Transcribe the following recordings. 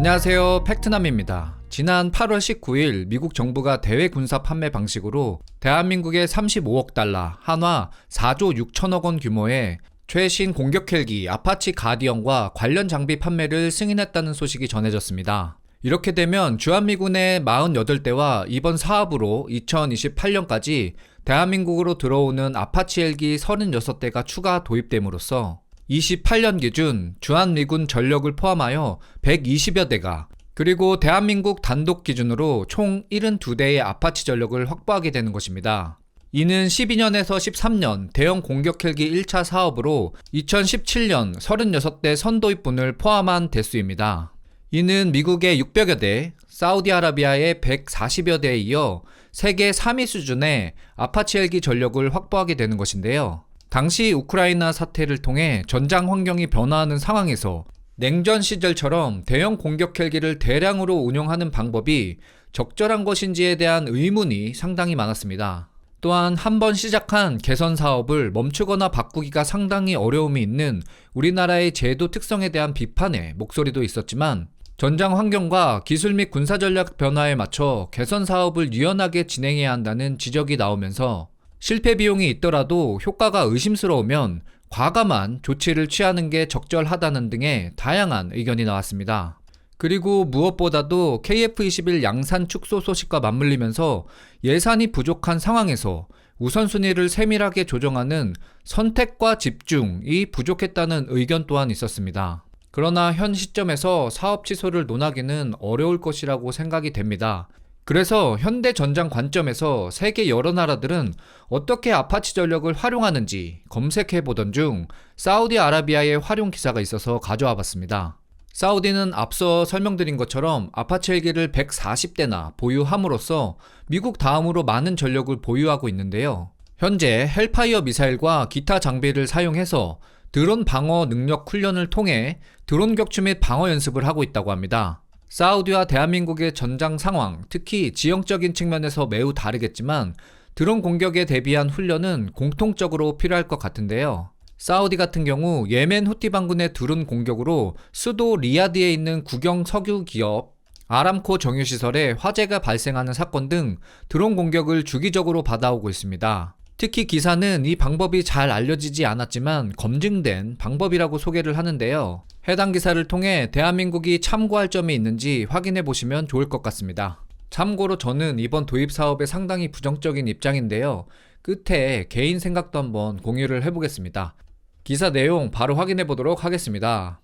안녕하세요, 팩트남입니다. 지난 8월 19일 미국 정부가 대외 군사 판매 방식으로 대한민국의 35억 달러, 한화 4조 6천억 원 규모의 최신 공격 헬기 아파치 가디언과 관련 장비 판매를 승인했다는 소식이 전해졌습니다. 이렇게 되면 주한미군의 48대와 이번 사업으로 2028년까지 대한민국으로 들어오는 아파치 헬기 36대가 추가 도입됨으로써 28년 기준 주한미군 전력을 포함하여 120여 대가, 그리고 대한민국 단독 기준으로 총 72대의 아파치 전력을 확보하게 되는 것입니다. 이는 12년에서 13년 대형 공격 헬기 1차 사업으로 2017년 36대 선도입분을 포함한 대수입니다. 이는 미국의 600여 대, 사우디아라비아의 140여 대에 이어 세계 3위 수준의 아파치 헬기 전력을 확보하게 되는 것인데요. 당시 우크라이나 사태를 통해 전장 환경이 변화하는 상황에서 냉전 시절처럼 대형 공격 헬기를 대량으로 운용하는 방법이 적절한 것인지에 대한 의문이 상당히 많았습니다. 또한 한번 시작한 개선 사업을 멈추거나 바꾸기가 상당히 어려움이 있는 우리나라의 제도 특성에 대한 비판의 목소리도 있었지만, 전장 환경과 기술 및 군사 전략 변화에 맞춰 개선 사업을 유연하게 진행해야 한다는 지적이 나오면서 실패 비용이 있더라도 효과가 의심스러우면 과감한 조치를 취하는 게 적절하다는 등의 다양한 의견이 나왔습니다. 그리고 무엇보다도 KF-21 양산 축소 소식과 맞물리면서 예산이 부족한 상황에서 우선순위를 세밀하게 조정하는 선택과 집중이 부족했다는 의견 또한 있었습니다. 그러나 현 시점에서 사업 취소를 논하기는 어려울 것이라고 생각이 됩니다. 그래서 현대 전장 관점에서 세계 여러 나라들은 어떻게 아파치 전력을 활용하는지 검색해보던 중 사우디아라비아의 활용 기사가 있어서 가져와 봤습니다. 사우디는 앞서 설명드린 것처럼 아파치 헬기를 140대나 보유함으로써 미국 다음으로 많은 전력을 보유하고 있는데요. 현재 헬파이어 미사일과 기타 장비를 사용해서 드론 방어 능력 훈련을 통해 드론 격추 및 방어 연습을 하고 있다고 합니다. 사우디와 대한민국의 전장 상황, 특히 지형적인 측면에서 매우 다르겠지만 드론 공격에 대비한 훈련은 공통적으로 필요할 것 같은데요. 사우디 같은 경우 예멘 후티 반군의 드론 공격으로 수도 리야드에 있는 국영 석유 기업 아람코 정유시설에 화재가 발생하는 사건 등 드론 공격을 주기적으로 받아오고 있습니다. 특히 기사는 이 방법이 잘 알려지지 않았지만 검증된 방법이라고 소개를 하는데요. 해당 기사를 통해 대한민국이 참고할 점이 있는지 확인해 보시면 좋을 것 같습니다. 참고로 저는 이번 도입 사업에 상당히 부정적인 입장인데요. 끝에 개인 생각도 한번 공유를 해보겠습니다. 기사 내용 바로 확인해 보도록 하겠습니다.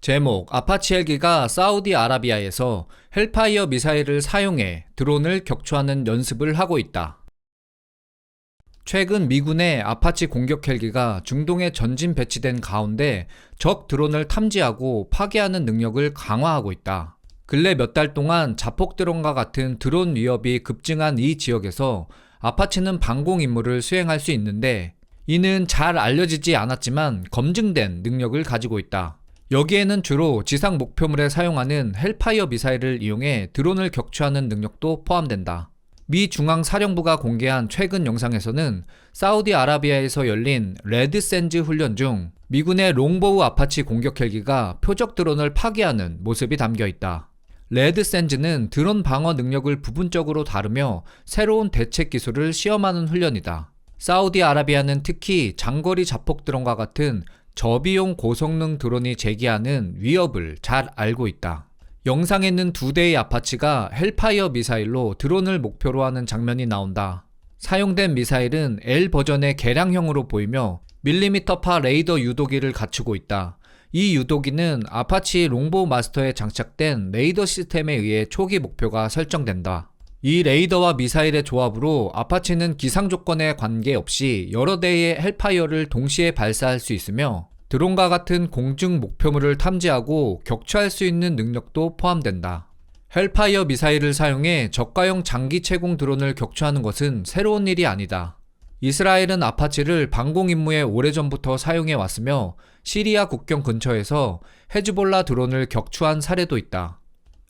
제목: 아파치 헬기가 사우디아라비아에서 헬파이어 미사일을 사용해 드론을 격추하는 연습을 하고 있다. 최근 미군의 아파치 공격 헬기가 중동에 전진 배치된 가운데 적 드론을 탐지하고 파괴하는 능력을 강화하고 있다. 근래 몇 달 동안 자폭 드론과 같은 드론 위협이 급증한 이 지역에서 아파치는 방공 임무를 수행할 수 있는데, 이는 잘 알려지지 않았지만 검증된 능력을 가지고 있다. 여기에는 주로 지상 목표물에 사용하는 헬파이어 미사일을 이용해 드론을 격추하는 능력도 포함된다. 미 중앙사령부가 공개한 최근 영상에서는 사우디아라비아에서 열린 레드샌즈 훈련 중 미군의 롱보우 아파치 공격 헬기가 표적 드론을 파괴하는 모습이 담겨 있다. 레드샌즈는 드론 방어 능력을 부분적으로 다루며 새로운 대책 기술을 시험하는 훈련이다. 사우디아라비아는 특히 장거리 자폭 드론과 같은 저비용 고성능 드론이 제기하는 위협을 잘 알고 있다. 영상에는 2대의 아파치가 헬파이어 미사일로 드론을 목표로 하는 장면이 나온다. 사용된 미사일은 L 버전의 개량형으로 보이며 밀리미터파 레이더 유도기를 갖추고 있다. 이 유도기는 아파치 롱보우 마스터에 장착된 레이더 시스템에 의해 초기 목표가 설정된다. 이 레이더와 미사일의 조합으로 아파치는 기상 조건에 관계없이 여러 대의 헬파이어를 동시에 발사할 수 있으며 드론과 같은 공중 목표물을 탐지하고 격추할 수 있는 능력도 포함된다. 헬파이어 미사일을 사용해 저가형 장기 채공 드론을 격추하는 것은 새로운 일이 아니다. 이스라엘은 아파치를 방공 임무에 오래전부터 사용해 왔으며 시리아 국경 근처에서 헤즈볼라 드론을 격추한 사례도 있다.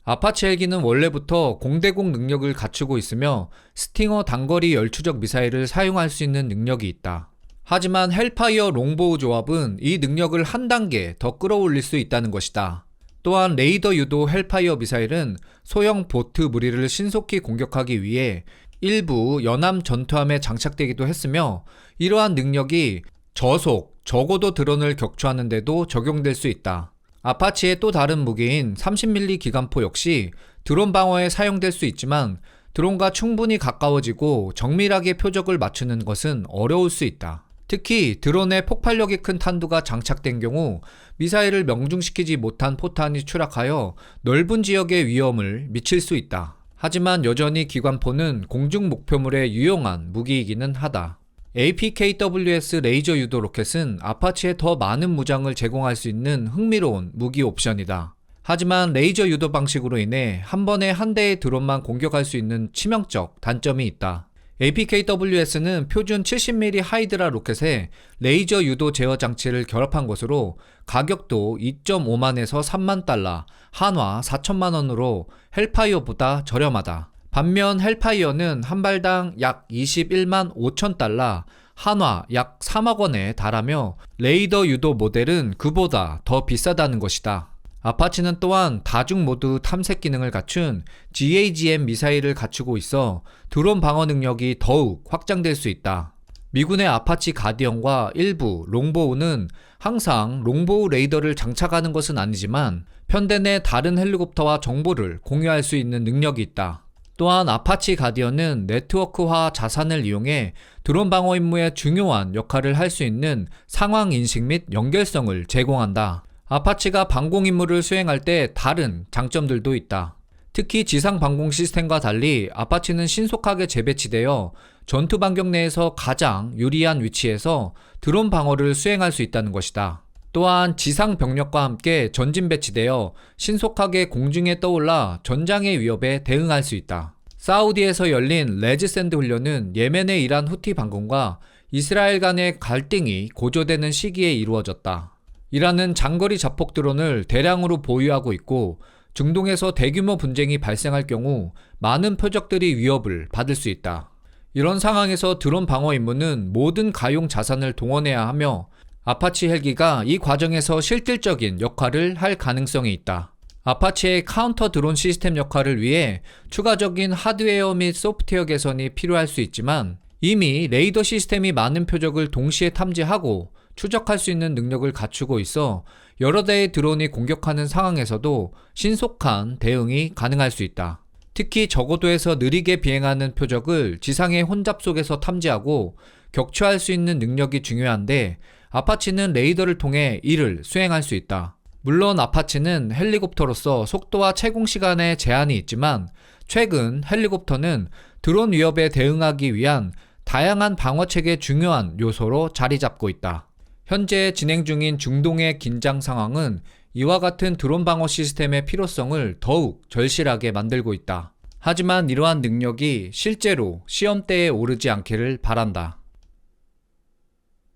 아파치 헬기는 원래부터 공대공 능력을 갖추고 있으며 스팅어 단거리 열추적 미사일을 사용할 수 있는 능력이 있다. 하지만 헬파이어 롱보우 조합은 이 능력을 한 단계 더 끌어올릴 수 있다는 것이다. 또한 레이더 유도 헬파이어 미사일은 소형 보트 무리를 신속히 공격하기 위해 일부 연함 전투함에 장착되기도 했으며 이러한 능력이 저속, 적어도 드론을 격추하는 데도 적용될 수 있다. 아파치의 또 다른 무기인 30mm 기관포 역시 드론 방어에 사용될 수 있지만 드론과 충분히 가까워지고 정밀하게 표적을 맞추는 것은 어려울 수 있다. 특히 드론에 폭발력이 큰 탄두가 장착된 경우 미사일을 명중시키지 못한 포탄이 추락하여 넓은 지역에 위험을 미칠 수 있다. 하지만 여전히 기관포는 공중 목표물에 유용한 무기이기는 하다. APKWS 레이저 유도 로켓은 아파치에 더 많은 무장을 제공할 수 있는 흥미로운 무기 옵션이다. 하지만 레이저 유도 방식으로 인해 한 번에 한 대의 드론만 공격할 수 있는 치명적 단점이 있다. APKWS는 표준 70mm 하이드라 로켓에 레이저 유도 제어 장치를 결합한 것으로 가격도 2.5만에서 3만 달러, 한화 4천만 원으로 헬파이어보다 저렴하다. 반면 헬파이어는 한 발당 약 21만 5천 달러, 한화 약 3억 원에 달하며 레이더 유도 모델은 그보다 더 비싸다는 것이다. 아파치는 또한 다중 모드 탐색 기능을 갖춘 GAGM 미사일을 갖추고 있어 드론 방어 능력이 더욱 확장될 수 있다. 미군의 아파치 가디언과 일부 롱보우는 항상 롱보우 레이더를 장착하는 것은 아니지만 편대 내 다른 헬리콥터와 정보를 공유할 수 있는 능력이 있다. 또한 아파치 가디언은 네트워크화 자산을 이용해 드론 방어 임무에 중요한 역할을 할 수 있는 상황 인식 및 연결성을 제공한다. 아파치가 방공 임무를 수행할 때 다른 장점들도 있다. 특히 지상 방공 시스템과 달리 아파치는 신속하게 재배치되어 전투 반경 내에서 가장 유리한 위치에서 드론 방어를 수행할 수 있다는 것이다. 또한 지상 병력과 함께 전진 배치되어 신속하게 공중에 떠올라 전장의 위협에 대응할 수 있다. 사우디에서 열린 레즈샌드 훈련은 예멘의 이란 후티 반군과 이스라엘 간의 갈등이 고조되는 시기에 이루어졌다. 이란은 장거리 자폭 드론을 대량으로 보유하고 있고 중동에서 대규모 분쟁이 발생할 경우 많은 표적들이 위협을 받을 수 있다. 이런 상황에서 드론 방어 임무는 모든 가용 자산을 동원해야 하며 아파치 헬기가 이 과정에서 실질적인 역할을 할 가능성이 있다. 아파치의 카운터 드론 시스템 역할을 위해 추가적인 하드웨어 및 소프트웨어 개선이 필요할 수 있지만 이미 레이더 시스템이 많은 표적을 동시에 탐지하고 추적할 수 있는 능력을 갖추고 있어 여러 대의 드론이 공격하는 상황에서도 신속한 대응이 가능할 수 있다. 특히 저고도에서 느리게 비행하는 표적을 지상의 혼잡 속에서 탐지하고 격추할 수 있는 능력이 중요한데 아파치는 레이더를 통해 이를 수행할 수 있다. 물론 아파치는 헬리콥터로서 속도와 채공 시간에 제한이 있지만 최근 헬리콥터는 드론 위협에 대응하기 위한 다양한 방어책의 중요한 요소로 자리 잡고 있다. 현재 진행 중인 중동의 긴장 상황은 이와 같은 드론 방어 시스템의 필요성을 더욱 절실하게 만들고 있다. 하지만 이러한 능력이 실제로 시험대에 오르지 않기를 바란다.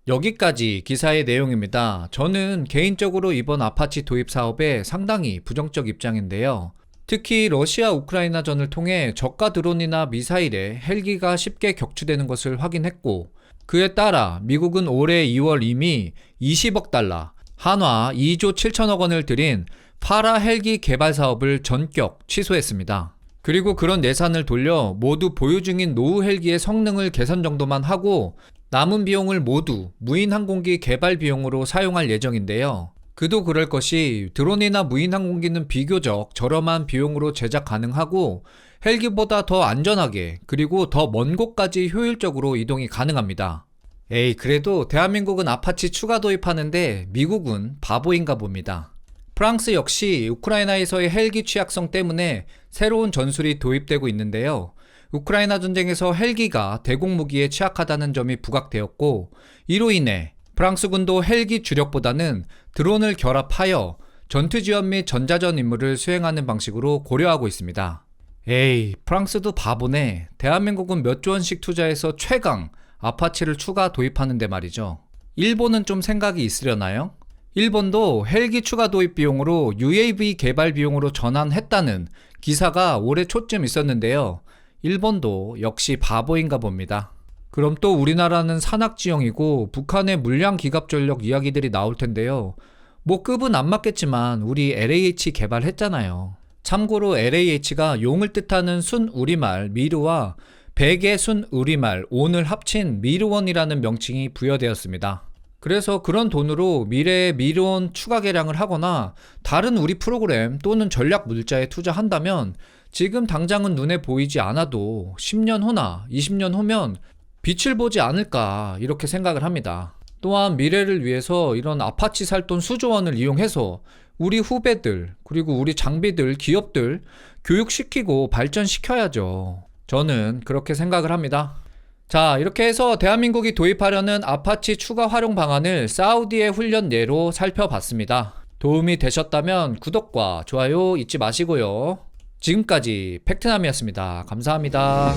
여기까지 기사의 내용입니다. 저는 개인적으로 이번 아파치 도입 사업에 상당히 부정적 입장인데요. 특히 러시아 우크라이나전을 통해 저가 드론이나 미사일에 헬기가 쉽게 격추되는 것을 확인했고 그에 따라 미국은 올해 2월 이미 20억 달러, 한화 2조 7천억 원을 들인 파라 헬기 개발 사업을 전격 취소했습니다. 그리고 그런 예산을 돌려 모두 보유 중인 노후 헬기의 성능을 개선 정도만 하고 남은 비용을 모두 무인 항공기 개발 비용으로 사용할 예정인데요. 그도 그럴 것이 드론이나 무인 항공기는 비교적 저렴한 비용으로 제작 가능하고 헬기보다 더 안전하게 그리고 더 먼 곳까지 효율적으로 이동이 가능합니다. 에이, 그래도 대한민국은 아파치 추가 도입하는데 미국은 바보인가 봅니다. 프랑스 역시 우크라이나에서의 헬기 취약성 때문에 새로운 전술이 도입되고 있는데요. 우크라이나 전쟁에서 헬기가 대공무기에 취약하다는 점이 부각되었고 이로 인해 프랑스군도 헬기 주력보다는 드론을 결합하여 전투지원 및 전자전 임무를 수행하는 방식으로 고려하고 있습니다. 에이, 프랑스도 바보네. 대한민국은 몇 조 원씩 투자해서 최강 아파치를 추가 도입하는데 말이죠. 일본은 좀 생각이 있으려나요? 일본도 헬기 추가 도입 비용으로 UAV 개발 비용으로 전환했다는 기사가 올해 초쯤 있었는데요. 일본도 역시 바보인가 봅니다. 그럼 또 우리나라는 산악지형이고 북한의 물량 기갑 전력 이야기들이 나올 텐데요. 뭐 급은 안 맞겠지만 우리 LAH 개발했잖아요. 참고로 LAH가 용을 뜻하는 순우리말 미르와 백의 순우리말 온을 합친 미르원이라는 명칭이 부여되었습니다. 그래서 그런 돈으로 미래에 미르원 추가 개량을 하거나 다른 우리 프로그램 또는 전략 물자에 투자한다면 지금 당장은 눈에 보이지 않아도 10년 후나 20년 후면 빛을 보지 않을까 이렇게 생각을 합니다. 또한 미래를 위해서 이런 아파치 살 돈 수조 원을 이용해서 우리 후배들 그리고 우리 장비들 기업들 교육시키고 발전시켜야죠. 저는 그렇게 생각을 합니다. 자, 이렇게 해서 대한민국이 도입하려는 아파치 추가 활용 방안을 사우디의 훈련 예로 살펴봤습니다. 도움이 되셨다면 구독과 좋아요 잊지 마시고요. 지금까지 팩트남이었습니다. 감사합니다.